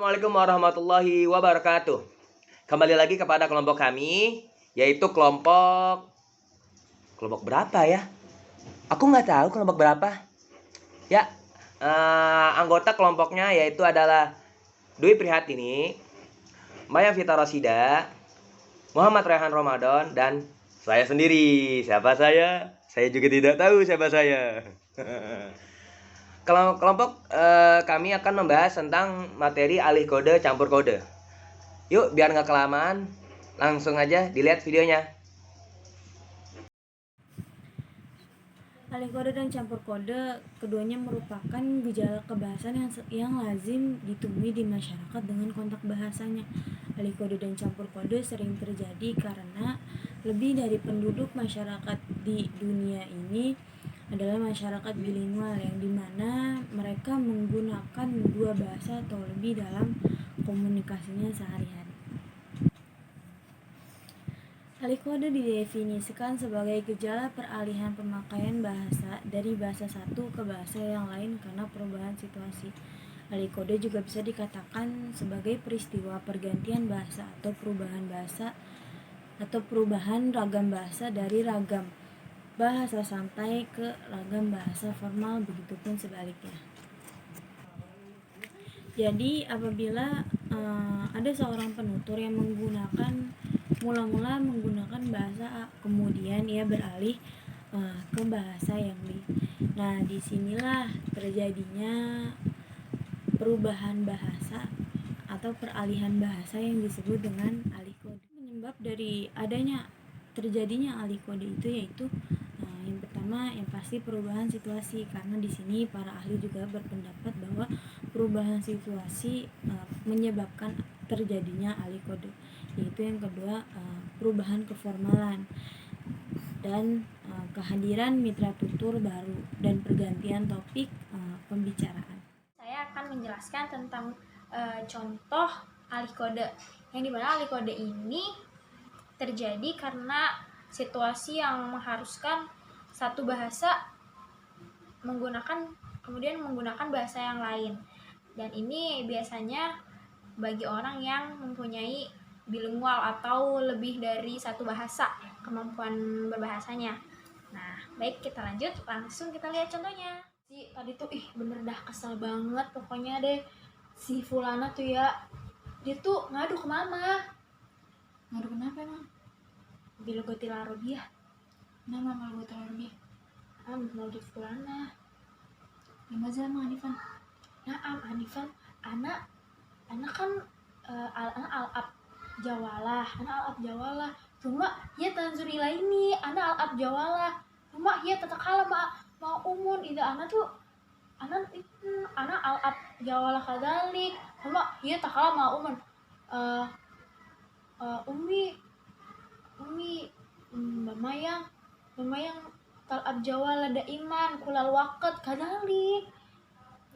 Assalamualaikum warahmatullahi wabarakatuh. Kembali lagi kepada kelompok kami, yaitu kelompok berapa ya? Aku nggak tahu kelompok berapa. Ya, anggota kelompoknya yaitu adalah Dwi Prihatini, Maya Vita Rosida, Muhammad Rehan Ramadan, dan saya sendiri. Siapa saya? Saya juga tidak tahu siapa saya. Kelompok kami akan membahas tentang materi alih kode campur kode. Yuk, biar nggak kelamaan, langsung aja dilihat videonya. Alih kode dan campur kode, keduanya merupakan gejala kebahasan yang lazim ditemui di masyarakat dengan kontak bahasanya. Alih kode dan campur kode sering terjadi karena lebih dari penduduk masyarakat di dunia ini adalah masyarakat bilingual, yang dimana mereka menggunakan dua bahasa atau lebih dalam komunikasinya sehari-hari. Alih kode didefinisikan sebagai gejala peralihan pemakaian bahasa dari bahasa satu ke bahasa yang lain karena perubahan situasi. Alih kode juga bisa dikatakan sebagai peristiwa pergantian bahasa atau perubahan ragam bahasa dari ragam bahasa santai ke ragam bahasa formal, begitupun sebaliknya. Jadi apabila ada seorang penutur yang mula-mula menggunakan bahasa A, kemudian ia beralih ke bahasa yang B. Nah, disinilah terjadinya perubahan bahasa atau peralihan bahasa yang disebut dengan alih kode. Penyebab dari terjadinya alih kode itu yaitu yang pertama yang pasti perubahan situasi, karena di sini para ahli juga berpendapat bahwa perubahan situasi menyebabkan terjadinya alih kode. Yaitu yang kedua, perubahan keformalan dan kehadiran mitra tutur baru dan pergantian topik pembicaraan. Saya akan menjelaskan tentang contoh alih kode, yang dimana alih kode ini terjadi karena situasi yang mengharuskan satu bahasa kemudian menggunakan bahasa yang lain, dan ini biasanya bagi orang yang mempunyai bilingual atau lebih dari satu bahasa kemampuan berbahasanya. Nah, baik, kita lanjut, langsung kita lihat contohnya. Tadi tuh bener dah kesel banget pokoknya deh si Fulana tuh ya. Dia tuh ngadu ke mama. Ngadu kenapa emang? Bila gue tilaro dia. Kenapa kalau gue tilaro dia? Menurut Fulana. Gimana emang Hanifan? Hanifan, anak kan anak al-ab jawalah. Cuma ya tanzurila ini anak al-ab jawalah. Cuma ya tatakala mau umun ida anak al-ab jawalah kadalik. Cuma ya takala mau umun umi bamayang talab jawalah daiman kulal waqt kadalik.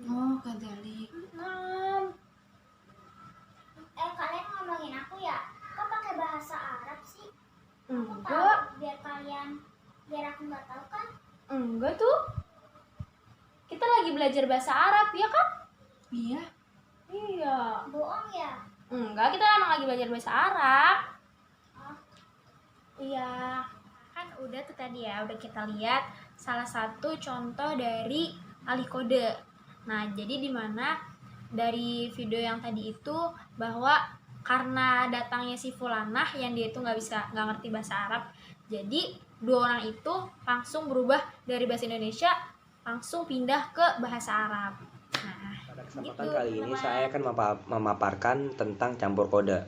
Oh, kadalik. Kalian ngomongin aku ya? Kok pakai bahasa Arab sih? Enggak. Biar aku nggak tahu kan? Enggak tuh. Kita lagi belajar bahasa Arab, ya kan? Iya. Iya. Bohong ya? Enggak, kita emang lagi belajar bahasa Arab. Oh. Iya. Kan udah tuh tadi ya, udah kita lihat salah satu contoh dari alih kode. Nah, jadi dimana dari video yang tadi itu bahwa karena datangnya si Fulanah yang dia itu nggak ngerti bahasa Arab, jadi dua orang itu langsung berubah dari bahasa Indonesia langsung pindah ke bahasa Arab. Nah, Pada kesempatan kali ini saya akan memaparkan tentang campur kode.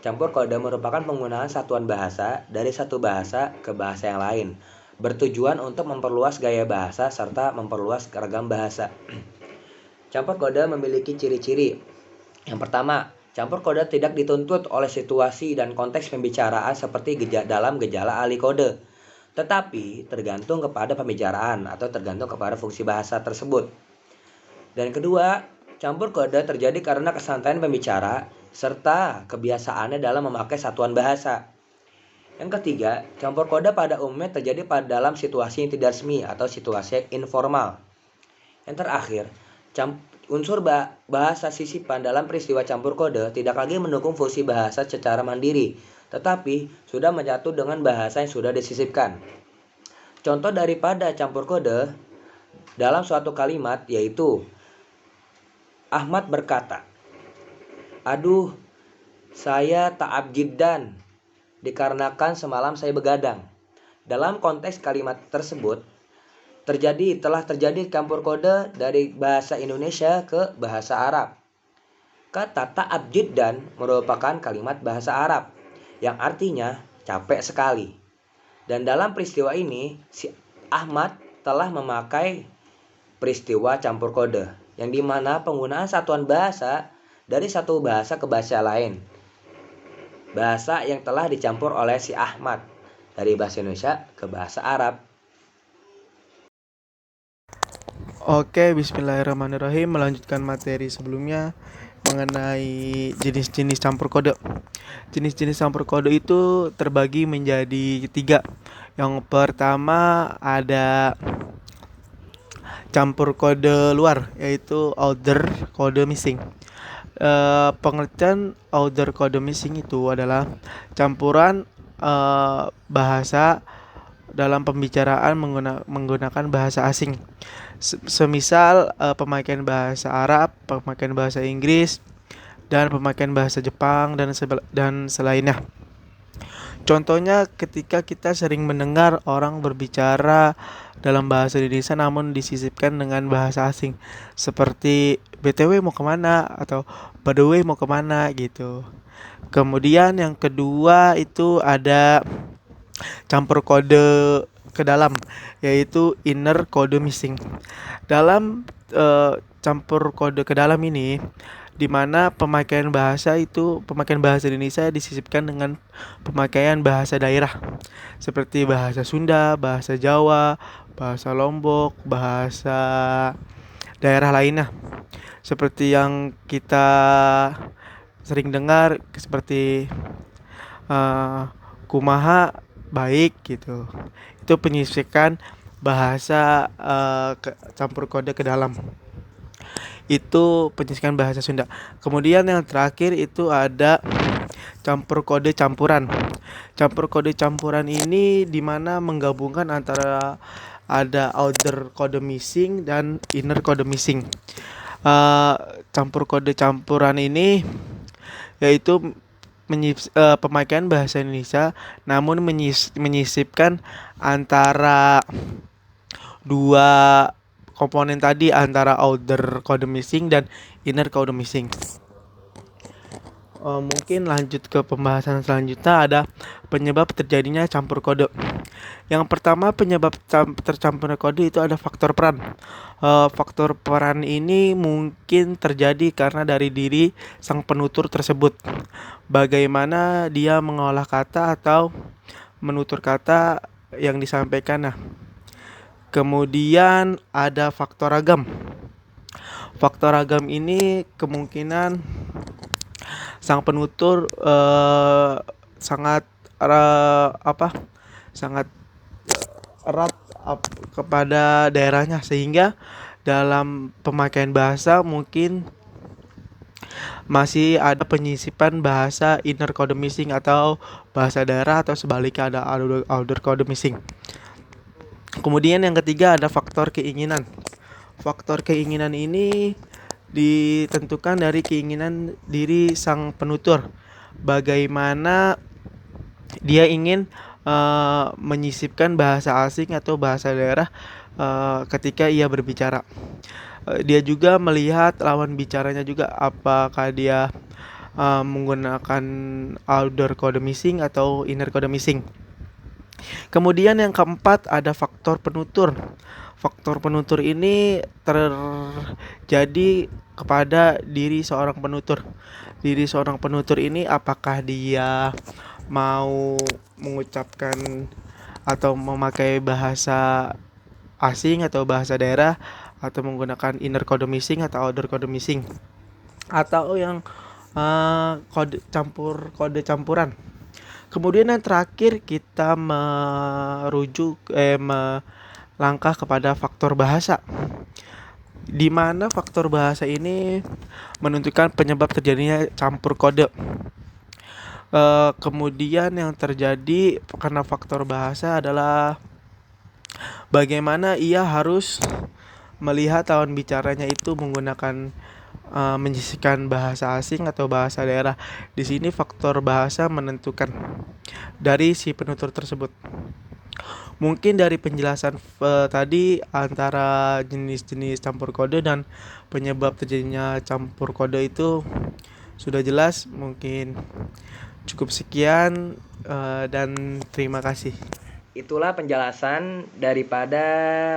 Campur kode merupakan penggunaan satuan bahasa dari satu bahasa ke bahasa yang lain, bertujuan untuk memperluas gaya bahasa serta memperluas ragam bahasa. Campur kode memiliki ciri-ciri. Yang pertama, campur kode tidak dituntut oleh situasi dan konteks pembicaraan seperti dalam gejala alih kode, tetapi tergantung kepada pembicaraan atau tergantung kepada fungsi bahasa tersebut. Dan kedua, campur kode terjadi karena kesantaian pembicara serta kebiasaannya dalam memakai satuan bahasa. Yang ketiga, campur kode pada umumnya terjadi dalam situasi yang tidak resmi atau situasi informal. Yang terakhir, Unsur bahasa sisipan dalam peristiwa campur kode tidak lagi mendukung fungsi bahasa secara mandiri, tetapi sudah menyatu dengan bahasa yang sudah disisipkan. Contoh daripada campur kode dalam suatu kalimat yaitu Ahmad berkata, "Aduh, saya ta'ab jiddan dikarenakan semalam saya begadang." Dalam konteks kalimat tersebut telah terjadi campur kode dari bahasa Indonesia ke bahasa Arab. Kata ta'ab jiddan merupakan kalimat bahasa Arab yang artinya capek sekali. Dan dalam peristiwa ini si Ahmad telah memakai peristiwa campur kode yang dimana penggunaan satuan bahasa dari satu bahasa ke bahasa lain. Bahasa yang telah dicampur oleh si Ahmad dari bahasa Indonesia ke bahasa Arab. Oke, bismillahirrahmanirrahim. Melanjutkan materi sebelumnya mengenai jenis-jenis campur kode. Jenis-jenis campur kode itu terbagi menjadi 3. Yang pertama ada campur kode luar, yaitu outer kode missing. Pengertian outer kode missing itu adalah campuran bahasa dalam pembicaraan menggunakan bahasa asing. Semisal pemakaian bahasa Arab, pemakaian bahasa Inggris, dan pemakaian bahasa Jepang dan selainnya. Contohnya ketika kita sering mendengar orang berbicara dalam bahasa Indonesia namun disisipkan dengan bahasa asing, seperti BTW mau kemana atau by the way mau kemana gitu. Kemudian yang kedua itu ada campur kode ke dalam, yaitu inner kode missing. Dalam campur kode ke dalam ini, di mana pemakaian bahasa Indonesia disisipkan dengan pemakaian bahasa daerah, seperti bahasa Sunda, bahasa Jawa, bahasa Lombok, bahasa daerah lainnya, seperti yang kita sering dengar seperti kumaha baik gitu. Itu penyisipan bahasa campur kode ke dalam. Itu penyisipan bahasa Sunda. Kemudian yang terakhir itu ada campur kode campuran. Campur kode campuran ini dimana menggabungkan antara ada outer kode missing dan inner kode missing. Campur kode campuran ini yaitu pemakaian bahasa Indonesia namun menyisipkan antara dua komponen tadi, antara outer kode missing dan inner kode missing. Mungkin lanjut ke pembahasan selanjutnya, ada penyebab terjadinya campur kode. Yang pertama, penyebab tercampurnya kode itu ada faktor peran. Faktor peran ini mungkin terjadi karena dari diri sang penutur tersebut, bagaimana dia mengolah kata atau menutur kata yang disampaikan. Kemudian ada faktor ragam. Faktor ragam ini kemungkinan sang penutur sangat erat kepada daerahnya, sehingga dalam pemakaian bahasa mungkin masih ada penyisipan bahasa inner kode missing atau bahasa daerah, atau sebaliknya ada outer kode missing. Kemudian yang ketiga ada faktor keinginan. Faktor keinginan ini ditentukan dari keinginan diri sang penutur, bagaimana dia ingin menyisipkan bahasa asing atau bahasa daerah ketika ia berbicara. Dia juga melihat lawan bicaranya juga, apakah dia menggunakan outer kode missing atau inner kode missing. Kemudian yang keempat ada faktor penutur. Faktor penutur ini terjadi kepada diri seorang penutur. Diri seorang penutur ini apakah dia mau mengucapkan atau memakai bahasa asing atau bahasa daerah, atau menggunakan inner kode missing atau outer kode missing, atau yang kode campuran. Kemudian yang terakhir kita melangkah kepada faktor bahasa, di mana faktor bahasa ini menentukan penyebab terjadinya campur kode. Kemudian yang terjadi karena faktor bahasa adalah bagaimana ia harus melihat lawan bicaranya itu menggunakan menyisihkan bahasa asing atau bahasa daerah. Di sini faktor bahasa menentukan dari si penutur tersebut. Mungkin dari penjelasan tadi antara jenis-jenis campur kode dan penyebab terjadinya campur kode itu sudah jelas. Mungkin cukup sekian dan terima kasih. Itulah penjelasan daripada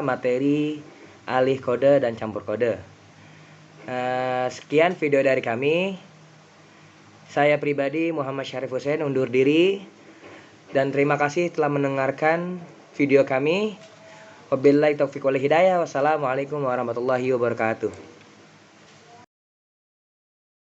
materi alih kode dan campur kode. Sekian video dari kami. Saya pribadi Muhammad Syarif Hussein undur diri dan terima kasih telah mendengarkan video kami. Wabillahi taufiq wal hidayah. Wassalamualaikum warahmatullahi wabarakatuh.